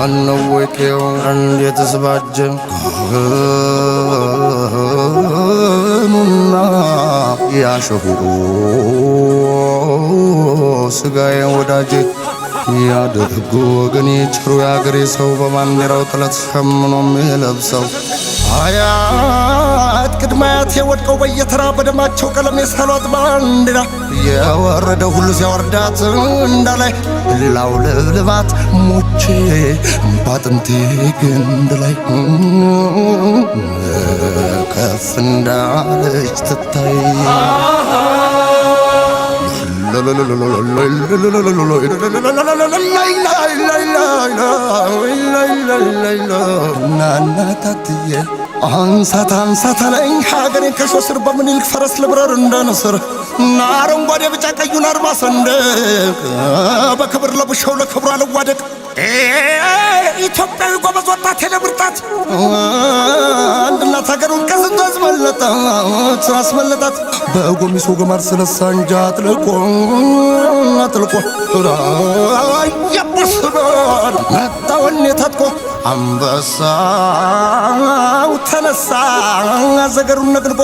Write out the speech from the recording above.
አንወቄው እንዴት ስባጀን ኑና ያሸሁ ስጋዬ ወዳጄ ያደርጉ ወገኔ ጭሩ ያገሬ ሰው በማንዴራው ጥለት ሸምኖ የሚለብሰው አያት ቅድማያት የወድቀው በየተራ በደማቸው ቀለም የሳሏት ባንዲራ የወረደ ሁሉ ሲያወርዳት እንዳላይ ላውለብልባት ሞቼ ባጥንቴ ግንድ ላይ ከፍ እንዳለች ትታይ ናናታትየ አንሳት አንሳት አለኝ ሀገሬን ከሾስር በምኒልክ ፈረስ ልብረር እንደንስር አረንጓዴ ቢጫ ቀዩን አርማ ሰንደቅ በክብር ለብሻው ለክብሯ ልዋደቅ ኢትዮጵያዊ ጎበዝ ወጣት ለብርታት አንድ እናት ሀገሩን ከስንቱ አስመለጣት በጎሚሶ ገማር ስለሳንጃ አጥልቆ ያበስባል መጣወኔ ታጥቆ አንበሳው ተነሳ ዘገሩን ነቅንቆ